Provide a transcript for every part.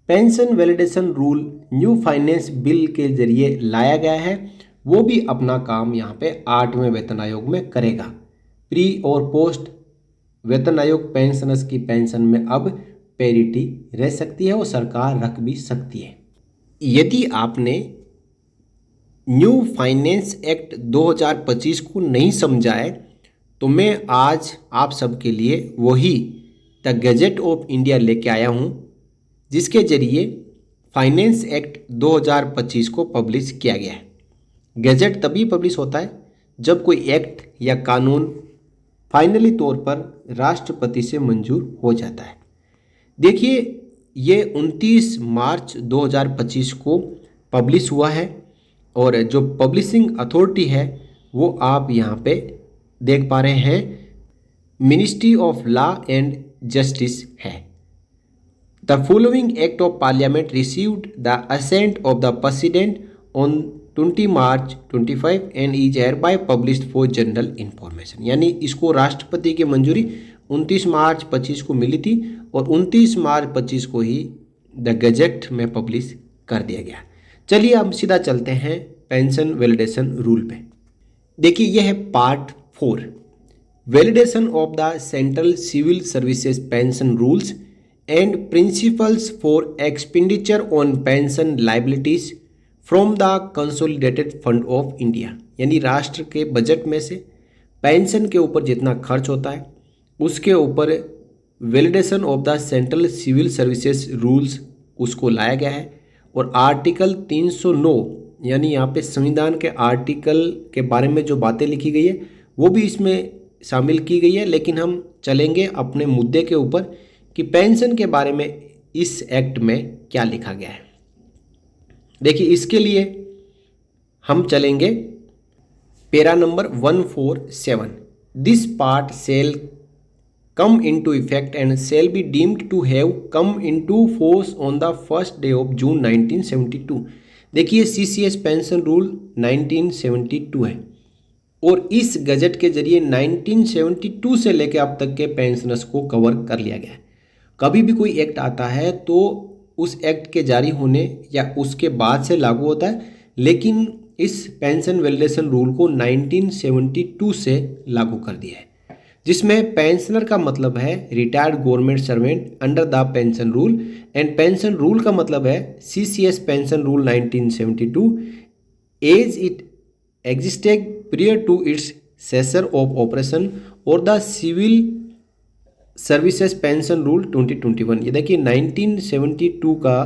Pension validation rule new finance bill के जरिए लाया गया है। वो भी अपना काम यहाँ पे 8वें वेतन आयोग में करेगा। प्री और पोस्ट वेतन आयोग पेंशनर्स की पेंशन में अब पेरिटी रह सकती है और सरकार रख भी सकती है। यदि आपने न्यू फाइनेंस एक्ट 2025 को नहीं समझा है तो मैं आज आप सबके लिए वही द गैजेट ऑफ इंडिया लेके आया हूँ, जिसके जरिए फाइनेंस एक्ट 2025 को पब्लिश किया गया है। गैजेट तभी पब्लिश होता है जब कोई एक्ट या कानून फाइनली तौर पर राष्ट्रपति से मंजूर हो जाता है। देखिए, ये 29 मार्च 2025 को पब्लिश हुआ है और जो पब्लिशिंग अथॉरिटी है वो आप यहाँ पे देख पा रहे हैं, ministry of law and justice है। The following act of parliament received the assent of the president on 20 March 25 and is hereby published for general information. यानी इसको राष्ट्रपति की मंजूरी 29 मार्च 25 को मिली थी और 29 मार्च 25 को ही द गजेट में पब्लिश कर दिया गया। चलिए अब सीधा चलते हैं पेंशन वैलिडेशन रूल पे। देखिए, यह है part 4, validation of the central civil services pension rules and principles for expenditure on pension liabilities from the consolidated fund of India. यानी राष्ट्र के बजट में से पेंशन के ऊपर जितना खर्च होता है उसके ऊपर validation of the central civil services rules उसको लाया गया है। और आर्टिकल 309 यानी यहाँ पे संविधान के आर्टिकल के बारे में जो बातें लिखी गई है वो भी इसमें शामिल की गई है। लेकिन हम चलेंगे अपने मुद्दे के ऊपर कि पेंशन के बारे में इस एक्ट में क्या लिखा गया है। देखिए, इसके लिए हम चलेंगे para number 147। This part shall come into effect and shall be deemed to have come into force on the first day of June 1972। देखिए, CCS पेंशन रूल 1972 है और इस गजट के जरिए 1972 से लेकर अब तक के पेंशनर्स को कवर कर लिया गया है। कभी भी कोई एक्ट आता है तो उस एक्ट के जारी होने या उसके बाद से लागू होता है, लेकिन इस पेंशन वैलिडेशन रूल को 1972 से लागू कर दिया है, जिसमें पेंशनर का मतलब है retired government servant under the pension rule and pension rule का मतलब है CCS pension rule 1972 as it existed prior to its cesser of operation और the civil services pension rule 2021। ये देखिए, 1972 का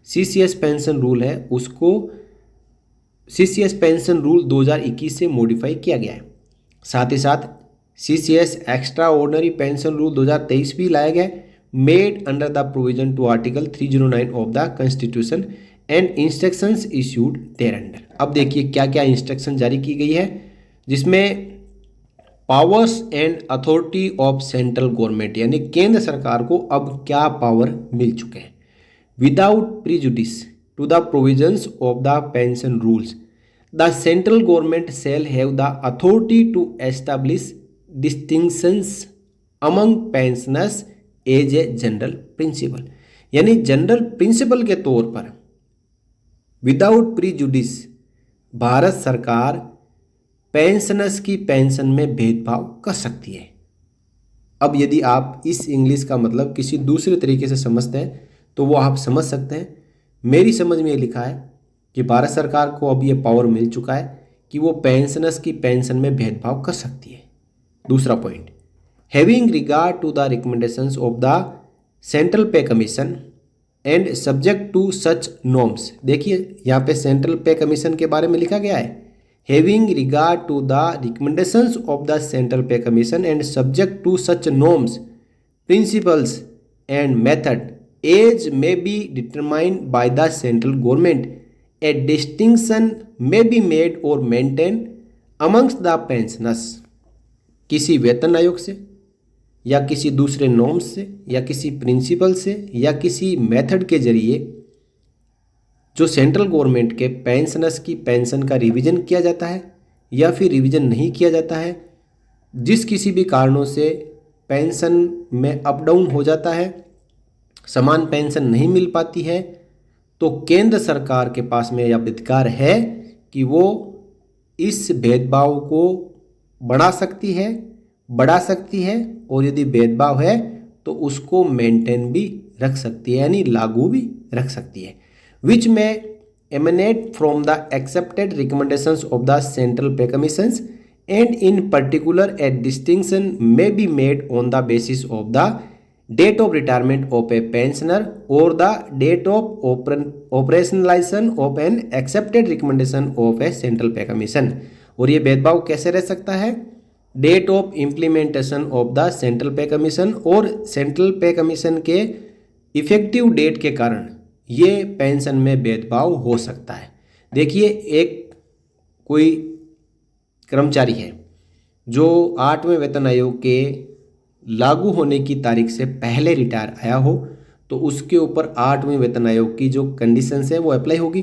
CCS पेंशन रूल है, उसको CCS पेंशन रूल 2021 से मॉडिफाई किया गया है। साथ ही साथ CCS extraordinary pension rule 2023 भी लाया गया, made under the provision to article 309 of the constitution and instructions issued thereunder. अब देखिए क्या क्या इंस्ट्रक्शन जारी की गई है, जिसमें powers and authority of central government यानी केंद्र सरकार को अब क्या पावर मिल चुके हैं। Without prejudice to the provisions of the pension rules the central government shall have the authority to establish distinctions among pensioners as a general principle. यानी जनरल प्रिंसिपल के तौर पर विदाउट प्रीजुडिस भारत सरकार पेंशनर्स की pension में भेदभाव कर सकती है। अब यदि आप इस इंग्लिश का मतलब किसी दूसरे तरीके से समझते हैं तो वो आप समझ सकते हैं। मेरी समझ में ये लिखा है कि भारत सरकार को अब ये पावर मिल चुका है कि वो पेंशनर्स की पेंशन में भेदभाव कर सकती है। दूसरा point, having regard to the recommendations of the central pay commission and subject to such norms. देखिए, यहाँ पे सेंट्रल पे कमीशन के बारे में लिखा गया है, having regard to the recommendations of the central pay commission and subject to such norms principles and method as may be determined by the central government a distinction may be made और maintain amongst the pensioners. किसी वेतन आयोग से या किसी दूसरे norms से या किसी प्रिंसिपल से या किसी मेथड के जरिए जो सेंट्रल गवर्नमेंट के पेंशनर्स की पेंशन का रिवीजन किया जाता है या फिर रिवीजन नहीं किया जाता है, जिस किसी भी कारणों से पेंशन में अप डाउन हो जाता है, समान पेंशन नहीं मिल पाती है तो केंद्र सरकार के पास में यह अधिकार है कि वो इस भेदभाव को बढ़ा सकती है और यदि भेदभाव है तो उसको मेंटेन भी रख सकती है, यानी लागू भी रख सकती है। विच में emanate from the accepted recommendations of the Central Pay Commissions, and in particular a distinction may be made on the basis of the date of retirement of a pensioner or the date of operationalization of an accepted recommendation of a Central Pay Commission। और ये भेदभाव कैसे रह सकता है? Date of implementation of the central pay commission और central pay commission के effective date के कारण ये पेंशन में भेदभाव हो सकता है। देखिए, एक कोई कर्मचारी है जो 8वें वेतन आयोग के लागू होने की तारीख से पहले रिटायर आया हो तो उसके ऊपर 8वें वेतन आयोग की जो कंडीशंस है वो अप्लाई होगी।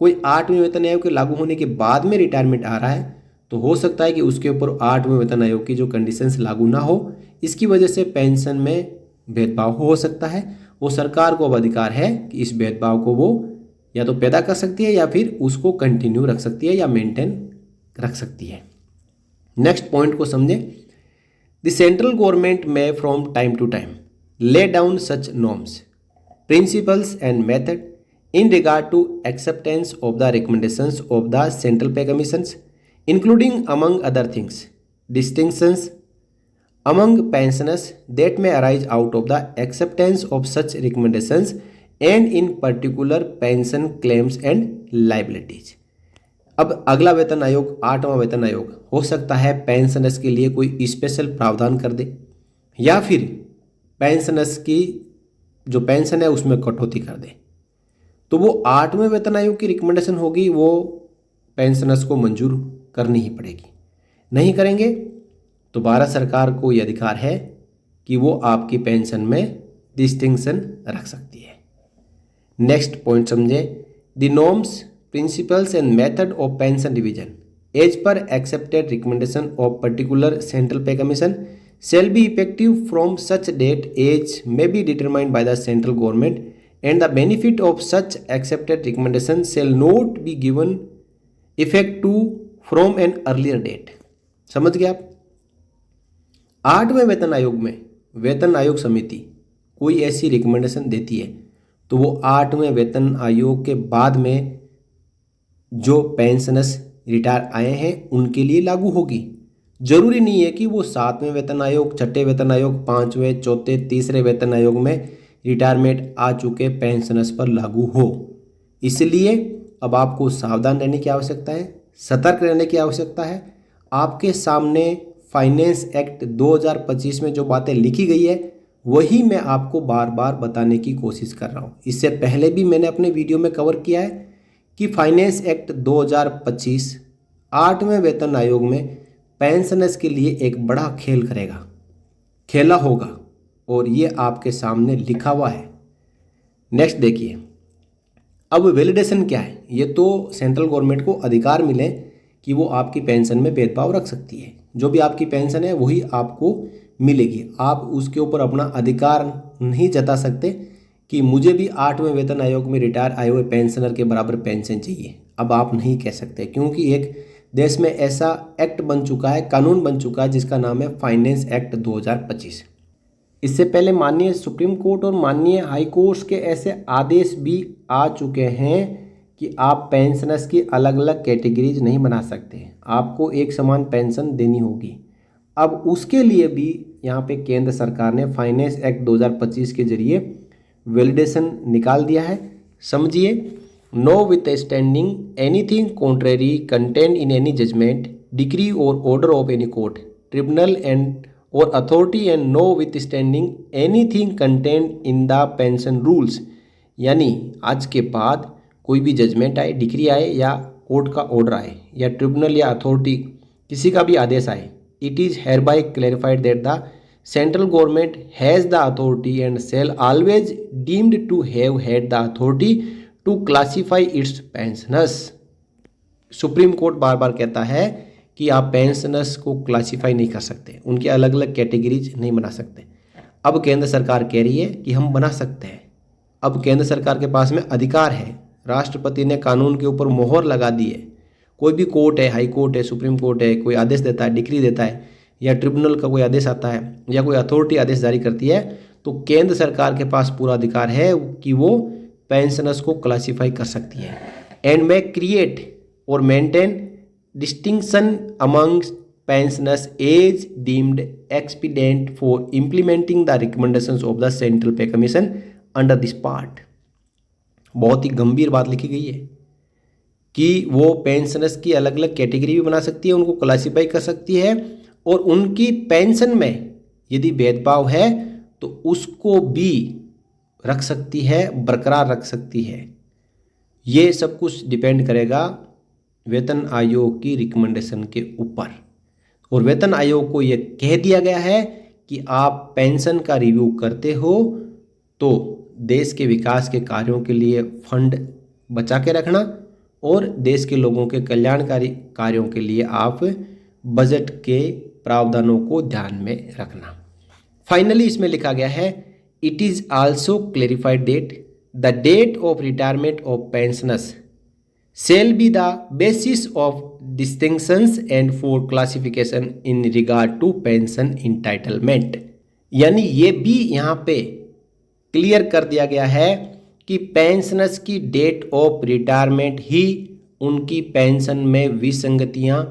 कोई 8वें वेतन आयोग के लागू होने के बाद में रिटायरमेंट आ रहा है तो हो सकता है कि उसके ऊपर 8वें वेतन आयोग की जो कंडीशंस लागू ना हो, इसकी वजह से पेंशन में भेदभाव हो सकता है। वो सरकार को अब अधिकार है कि इस भेदभाव को वो या तो पैदा कर सकती है या फिर उसको कंटिन्यू रख सकती है या मेंटेन रख सकती है। नेक्स्ट पॉइंट को समझें। द सेंट्रल गवर्नमेंट में from time to time lay down such norms, principles and method in regard to acceptance of the recommendations of the Central Pay Commissions, including among other things distinctions among pensioners that may arise out of the acceptance of such recommendations and in particular pension claims and liabilities। अब अगला वेतन आयोग 8वां वेतन आयोग हो सकता है pensioners के लिए कोई स्पेशल प्रावधान कर दे या फिर पेंशनर्स की जो पेंशन है उसमें कटौती कर दे। तो वो 8वें वेतन आयोग की रिकमेंडेशन होगी, वो पेंशनर्स को मंजूर करनी ही पड़ेगी। नहीं करेंगे तो भारत सरकार को ये अधिकार है कि वो आपकी पेंशन में डिस्टिंक्शन रख सकती है। नेक्स्ट पॉइंट समझे। The norms, principles and method of pension division as per accepted recommendation of particular central pay commission shall be effective from such date as may be determined by the central government, and the benefit of such accepted recommendation shall not be given effect to from an earlier date। समझ गए आप? 8वें वेतन आयोग में वेतन आयोग समिति कोई ऐसी रिकमेंडेशन देती है तो वो 8वें वेतन आयोग के बाद में जो पेंशनर्स रिटायर आए हैं उनके लिए लागू होगी। जरूरी नहीं है कि वो 7वें वेतन आयोग, 6ठे वेतन आयोग, 5वें, 4थे, 3रे वेतन आयोग में रिटायरमेंट आ चुके पेंशनर्स पर लागू हो। इसलिए अब आपको सावधान रहने की आवश्यकता है, सतर्क रहने की आवश्यकता है। आपके सामने फाइनेंस एक्ट 2025 में जो बातें लिखी गई है वही मैं आपको बार बार बताने की कोशिश कर रहा हूँ। इससे पहले भी मैंने अपने वीडियो में कवर किया है कि फाइनेंस एक्ट 2025 8वें वेतन आयोग में पेंशनर्स के लिए एक बड़ा खेला होगा और ये आपके सामने लिखा हुआ है। नेक्स्ट देखिए, अब वैलिडेशन क्या है? ये तो सेंट्रल गवर्नमेंट को अधिकार मिले कि वो आपकी पेंशन में भेदभाव रख सकती है। जो भी आपकी पेंशन है वही आपको मिलेगी। आप उसके ऊपर अपना अधिकार नहीं जता सकते कि मुझे भी 8वें वेतन आयोग में रिटायर आए हुए पेंशनर के बराबर पेंशन चाहिए। अब आप नहीं कह सकते क्योंकि एक देश में ऐसा एक्ट बन चुका है, कानून बन चुका है जिसका नाम है फाइनेंस एक्ट 2025। इससे पहले माननीय सुप्रीम कोर्ट और माननीय हाई कोर्ट के ऐसे आदेश भी आ चुके हैं कि आप पेंशनर्स की अलग अलग कैटेगरीज नहीं बना सकते, आपको एक समान पेंशन देनी होगी। अब उसके लिए भी यहाँ पे केंद्र सरकार ने फाइनेंस एक्ट 2025 के जरिए वैलिडेशन निकाल दिया है। समझिए, notwithstanding anything contrary contained in any judgment, decree or order of any court, tribunal and or authority, and notwithstanding anything contained in the pension rules, यानी आज के बाद कोई भी जजमेंट आए, डिक्री आए या कोर्ट का ऑर्डर आए या ट्रिब्यूनल या अथॉरिटी किसी का भी आदेश आए, it is hereby clarified that the central government has the authority and shall always deemed to have had the authority to classify its pensioners. Supreme Court बार बार कहता है कि आप पेंशनर्स को क्लासीफाई नहीं कर सकते, उनके अलग अलग कैटेगरीज नहीं बना सकते। अब केंद्र सरकार कह रही है कि हम बना सकते हैं। अब केंद्र सरकार के पास में अधिकार है, राष्ट्रपति ने कानून के ऊपर मोहर लगा दी है। कोई भी कोर्ट है, हाई कोर्ट है, सुप्रीम कोर्ट है, कोई आदेश देता है, डिक्री देता है, या ट्रिब्यूनल का कोई आदेश आता है, या कोई अथॉरिटी आदेश जारी करती है, तो केंद्र सरकार के पास पूरा अधिकार है कि वो पेंशनर्स को क्लासीफाई कर सकती है एंड मे क्रिएट और maintain distinction amongst pensioners age deemed expedient for implementing the recommendations of the Central Pay Commission under this part। बहुत ही गंभीर बात लिखी गई है कि वो पेंशनर्स की अलग अलग कैटेगरी भी बना सकती है, उनको क्लासीफाई कर सकती है, और उनकी पेंशन में यदि भेदभाव है तो उसको भी रख सकती है, बरकरार रख सकती है। ये सब कुछ डिपेंड करेगा वेतन आयोग की रिकमेंडेशन के ऊपर। और वेतन आयोग को ये कह दिया गया है कि आप पेंशन का रिव्यू करते हो तो देश के विकास के कार्यों के लिए फंड बचा के रखना और देश के लोगों के कल्याणकारी कार्यों के लिए आप बजट के प्रावधानों को ध्यान में रखना। फाइनली इसमें लिखा गया है, it is also clarified that the date of retirement of pensioners shall be the basis of distinctions and for classification in regard to pension entitlement। यानी ये भी यहाँ पे क्लियर कर दिया गया है कि पेंशनर्स की डेट ऑफ रिटायरमेंट ही उनकी पेंशन में विसंगतियाँ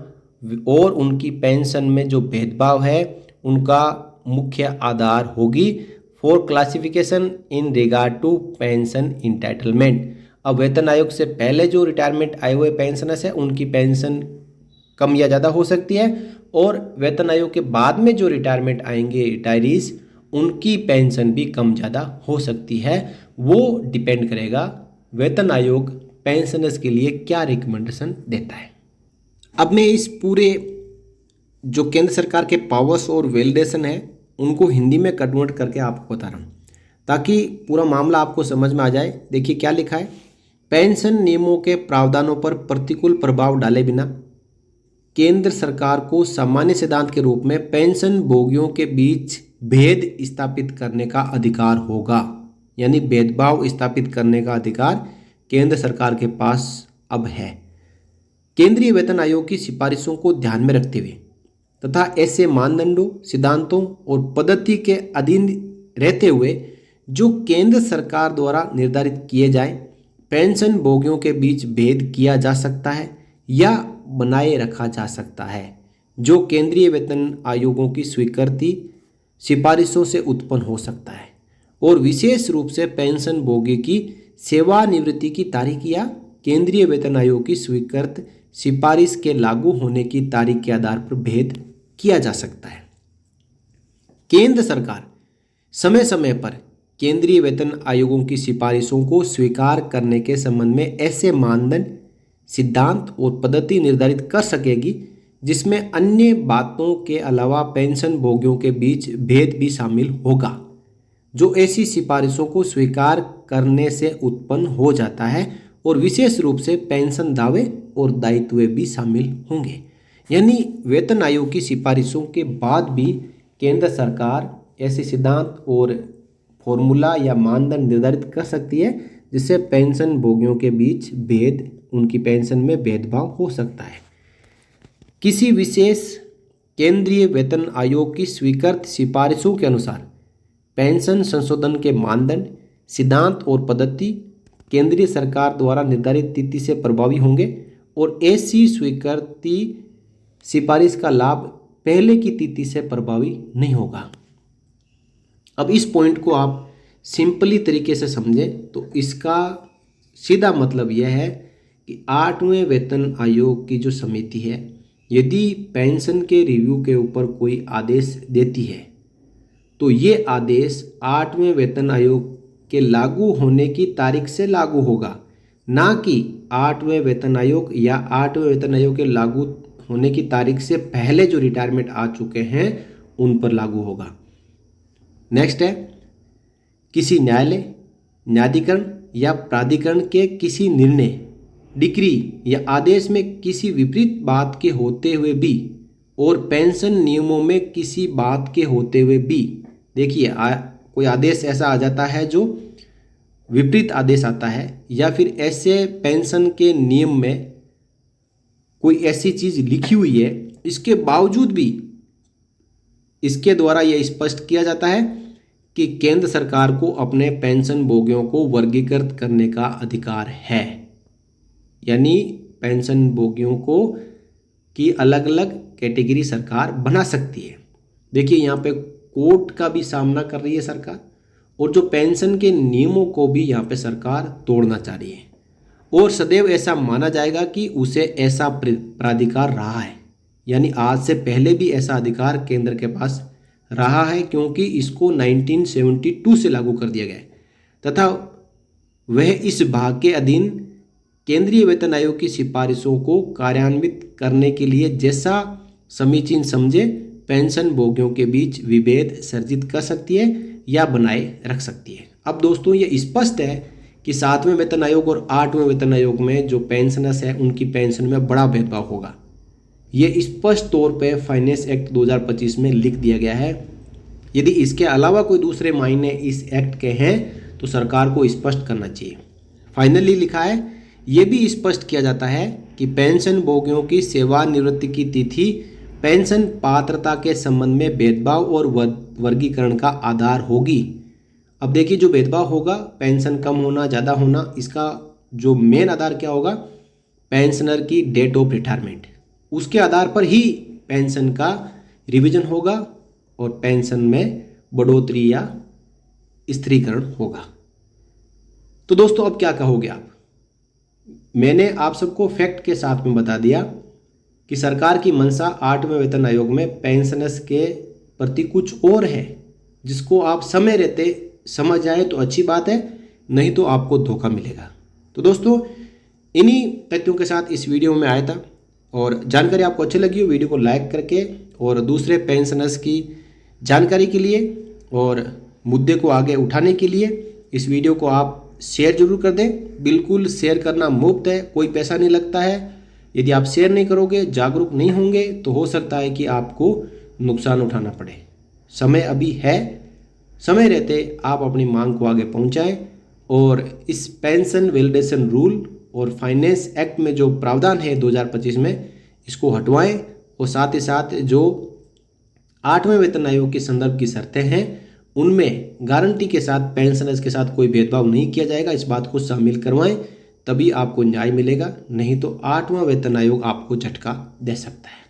और उनकी पेंशन में जो भेदभाव है उनका मुख्य आधार होगी for classification in regard to pension entitlement. अब वेतन आयोग से पहले जो रिटायरमेंट आए हुए पेंशनर्स हैं उनकी पेंशन कम या ज़्यादा हो सकती है, और वेतन आयोग के बाद में जो रिटायरमेंट आएंगे रिटायरीज, उनकी पेंशन भी कम ज़्यादा हो सकती है। वो डिपेंड करेगा वेतन आयोग पेंशनर्स के लिए क्या रिकमेंडेशन देता है। अब मैं इस पूरे जो केंद्र सरकार के पावर्स और वैलिडेशन है उनको हिंदी में कन्वर्ट करके आपको बता रहा हूँ ताकि पूरा मामला आपको समझ में आ जाए। देखिए क्या लिखा है, पेंशन नियमों के प्रावधानों पर प्रतिकूल प्रभाव डाले बिना केंद्र सरकार को सामान्य सिद्धांत के रूप में पेंशन भोगियों के बीच भेद स्थापित करने का अधिकार होगा। यानी भेदभाव स्थापित करने का अधिकार केंद्र सरकार के पास अब है। केंद्रीय वेतन आयोग की सिफारिशों को ध्यान में रखते हुए तथा ऐसे मानदंडों, सिद्धांतों और पद्धति के अधीन रहते हुए जो केंद्र सरकार द्वारा निर्धारित किए जाए, पेंशन भोगियों के बीच भेद किया जा सकता है या बनाए रखा जा सकता है, जो केंद्रीय वेतन आयोगों की स्वीकृति सिफारिशों से उत्पन्न हो सकता है, और विशेष रूप से पेंशन भोगी की सेवानिवृत्ति की तारीख या केंद्रीय वेतन आयोग की स्वीकृत सिफारिश के लागू होने की तारीख के आधार पर भेद किया जा सकता है। केंद्र सरकार समय समय पर केंद्रीय वेतन आयोगों की सिफारिशों को स्वीकार करने के संबंध में ऐसे मानदंड, सिद्धांत और पद्धति निर्धारित कर सकेगी जिसमें अन्य बातों के अलावा पेंशन भोगियों के बीच भेद भी शामिल होगा, जो ऐसी सिफारिशों को स्वीकार करने से उत्पन्न हो जाता है, और विशेष रूप से पेंशन दावे और दायित्व भी शामिल होंगे। यानी वेतन आयोग की सिफारिशों के बाद भी केंद्र सरकार ऐसे सिद्धांत और फॉर्मूला या मानदंड निर्धारित कर सकती है जिससे पेंशन भोगियों के बीच भेद, उनकी पेंशन में भेदभाव हो सकता है। किसी विशेष केंद्रीय वेतन आयोग की स्वीकृत सिफारिशों के अनुसार पेंशन संशोधन के मानदंड, सिद्धांत और पद्धति केंद्रीय सरकार द्वारा निर्धारित तिथि से प्रभावी होंगे, और ऐसी स्वीकृति सिफारिश का लाभ पहले की तिथि से प्रभावी नहीं होगा। अब इस पॉइंट को आप सिंपली तरीके से समझें तो इसका सीधा मतलब यह है कि 8वें वेतन आयोग की जो समिति है, यदि पेंशन के रिव्यू के ऊपर कोई आदेश देती है तो ये आदेश 8वें वेतन आयोग के लागू होने की तारीख से लागू होगा, ना कि 8वें वेतन आयोग या 8वें वेतन आयोग के लागू होने की तारीख से पहले जो रिटायरमेंट आ चुके हैं उन पर लागू होगा। नेक्स्ट है, किसी न्यायालय, न्यायाधिकरण या प्राधिकरण के किसी निर्णय, डिक्री या आदेश में किसी विपरीत बात के होते हुए भी और पेंशन नियमों में किसी बात के होते हुए भी, देखिए कोई आदेश ऐसा आ जाता है जो विपरीत आदेश आता है या फिर ऐसे पेंशन के नियम में कोई ऐसी चीज़ लिखी हुई है, इसके बावजूद भी इसके द्वारा यह स्पष्ट किया जाता है कि केंद्र सरकार को अपने पेंशन भोगियों को वर्गीकृत करने का अधिकार है। यानी पेंशन भोगियों को की अलग अलग कैटेगरी सरकार बना सकती है। देखिए यहाँ पे कोर्ट का भी सामना कर रही है सरकार, और जो पेंशन के नियमों को भी यहाँ पे सरकार तोड़ना चाह रही है, और सदैव ऐसा माना जाएगा कि उसे ऐसा प्राधिकार रहा है। यानी आज से पहले भी ऐसा अधिकार केंद्र के पास रहा है, क्योंकि इसको 1972 से लागू कर दिया गया है तथा वह इस भाग के अधीन केंद्रीय वेतन आयोग की सिफारिशों को कार्यान्वित करने के लिए जैसा समीचीन समझे पेंशन भोगियों के बीच विभेद सर्जित कर सकती है या बनाए रख सकती है। अब दोस्तों ये स्पष्ट है कि 7वें वेतन आयोग और 8वें वेतन आयोग में जो पेंशनर्स है उनकी पेंशन में बड़ा भेदभाव होगा। ये स्पष्ट तौर पे फाइनेंस एक्ट 2025 में लिख दिया गया है। यदि इसके अलावा कोई दूसरे मायने इस एक्ट के हैं तो सरकार को स्पष्ट करना चाहिए। फाइनली लिखा है, ये भी स्पष्ट किया जाता है कि पेंशन भोगियों की सेवानिवृत्ति की तिथि पेंशन पात्रता के संबंध में भेदभाव और वर्गीकरण का आधार होगी। अब देखिए जो भेदभाव होगा, पेंशन कम होना ज़्यादा होना, इसका जो मेन आधार क्या होगा, पेंशनर की डेट ऑफ रिटायरमेंट, उसके आधार पर ही पेंशन का रिवीजन होगा और पेंशन में बढ़ोतरी या स्थिरीकरण होगा। तो दोस्तों अब क्या कहोगे आप? मैंने आप सबको फैक्ट के साथ में बता दिया कि सरकार की मंशा 8वें वेतन आयोग में पेंशनर्स के प्रति कुछ और है, जिसको आप समय रहते समझ जाए तो अच्छी बात है, नहीं तो आपको धोखा मिलेगा। तो दोस्तों इन्हीं तथ्यों के साथ इस वीडियो में आया था, और जानकारी आपको अच्छी लगी हो वीडियो को लाइक करके और दूसरे पेंशनर्स की जानकारी के लिए और मुद्दे को आगे उठाने के लिए इस वीडियो को आप शेयर जरूर कर दें। बिल्कुल शेयर करना मुफ्त है, कोई पैसा नहीं लगता है। यदि आप शेयर नहीं करोगे, जागरूक नहीं होंगे, तो हो सकता है कि आपको नुकसान उठाना पड़े। समय अभी है, समय रहते आप अपनी मांग को आगे पहुंचाएं और इस पेंशन वैलिडेशन रूल और फाइनेंस एक्ट में जो प्रावधान है 2025 में, इसको हटवाएं, और साथ ही साथ जो 8वें वेतन आयोग के संदर्भ की शर्तें हैं उनमें गारंटी के साथ पेंशनर्स के साथ कोई भेदभाव नहीं किया जाएगा, इस बात को शामिल करवाएं, तभी आपको न्याय मिलेगा। नहीं तो 8वां वेतन आयोग आपको झटका दे सकता है।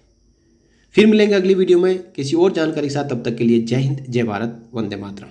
फिर मिलेंगे अगली वीडियो में किसी और जानकारी के साथ, तब तक के लिए जय हिंद, जय भारत, वंदे मातरम।